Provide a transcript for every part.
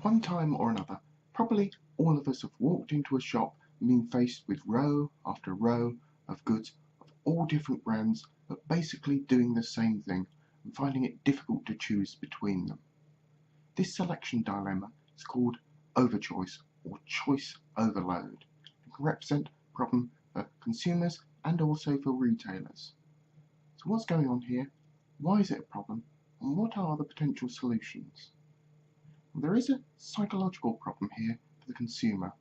One time or another, probably all of us have walked into a shop and been faced with row after row of goods of all different brands, but basically doing the same thing and finding it difficult to choose between them. This selection dilemma is called overchoice or choice overload and can represent a problem for consumers and also for retailers. So what's going on here? Why is it a problem? And what are the potential solutions? There is a psychological problem here for the consumer.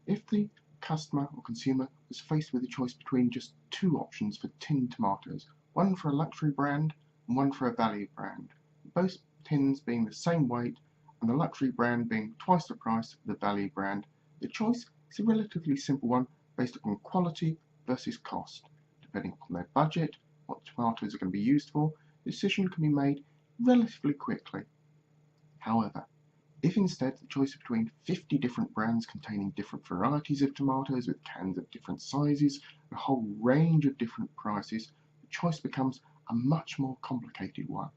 If the customer or consumer was faced with a choice between just two options for tinned tomatoes, one for a luxury brand and one for a value brand, both tins being the same weight and the luxury brand being twice the price of the value brand, the choice is a relatively simple one based upon quality versus cost. Depending upon their budget, what tomatoes are going to be used for, the decision can be made relatively quickly. However, if instead the choice between 50 different brands containing different varieties of tomatoes with cans of different sizes and a whole range of different prices, the choice becomes a much more complicated one.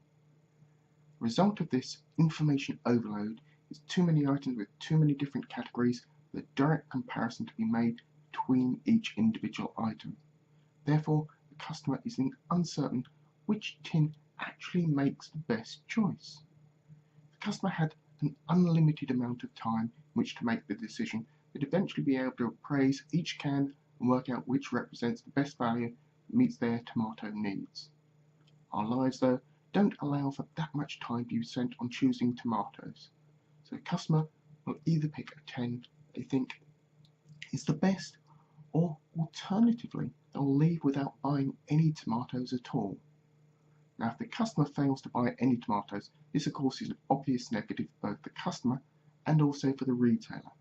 The result of this information overload is too many items with too many different categories for the direct comparison to be made between each individual item. Therefore, the customer is uncertain which tin actually makes the best choice. The customer had an unlimited amount of time in which to make the decision, they'd eventually be able to appraise each can and work out which represents the best value that meets their tomato needs. Our lives, though, don't allow for that much time to be spent on choosing tomatoes, so the customer will either pick a tin they think is the best, or alternatively, they'll leave without buying any tomatoes at all. Now, if the customer fails to buy any tomatoes, this of course is an obvious negative for both the customer and also for the retailer.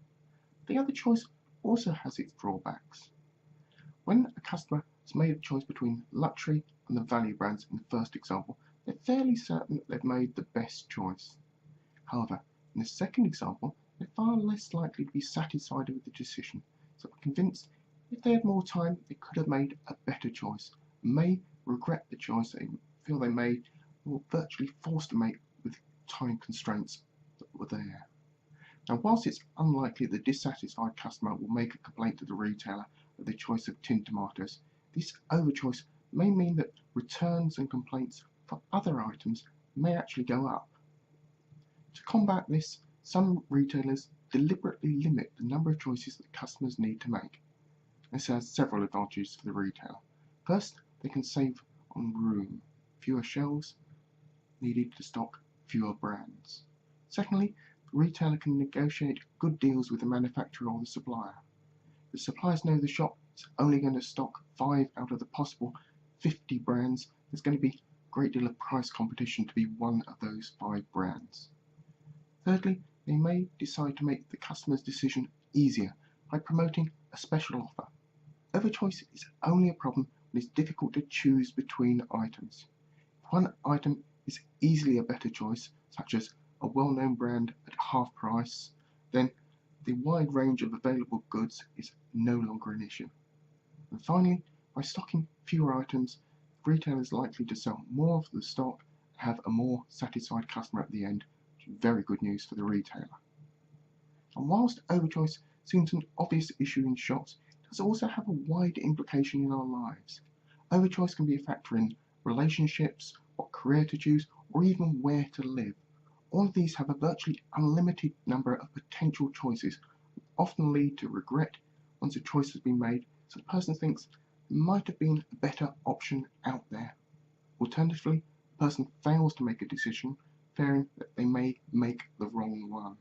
The other choice also has its drawbacks. When a customer has made a choice between luxury and the value brands in the first example, they're fairly certain that they've made the best choice. However, in the second example, they're far less likely to be satisfied with the decision, so they're convinced if they had more time, they could have made a better choice, and may regret the choice they feel they made, or virtually forced to make with time constraints that were there. Now, whilst it's unlikely the dissatisfied customer will make a complaint to the retailer of the choice of tinned tomatoes, this overchoice may mean that returns and complaints for other items may actually go up. To combat this, some retailers deliberately limit the number of choices that customers need to make. This has several advantages for the retailer. First, they can save on room. Fewer shelves needed to stock fewer brands. Secondly, the retailer can negotiate good deals with the manufacturer or the supplier. The suppliers know the shop is only going to stock 5 out of the possible 50 brands. There's going to be a great deal of price competition to be one of those 5 brands. Thirdly, they may decide to make the customer's decision easier by promoting a special offer. Overchoice is only a problem when it's difficult to choose between items. If one item is easily a better choice, such as a well-known brand at half price, then the wide range of available goods is no longer an issue. And finally, by stocking fewer items, the retailer is likely to sell more of the stock and have a more satisfied customer at the end, which is very good news for the retailer. And whilst overchoice seems an obvious issue in shops, it does also have a wide implication in our lives. Overchoice can be a factor in relationships, what career to choose, or even where to live. All of these have a virtually unlimited number of potential choices, and often lead to regret once a choice has been made, so the person thinks there might have been a better option out there. Alternatively, the person fails to make a decision, fearing that they may make the wrong one.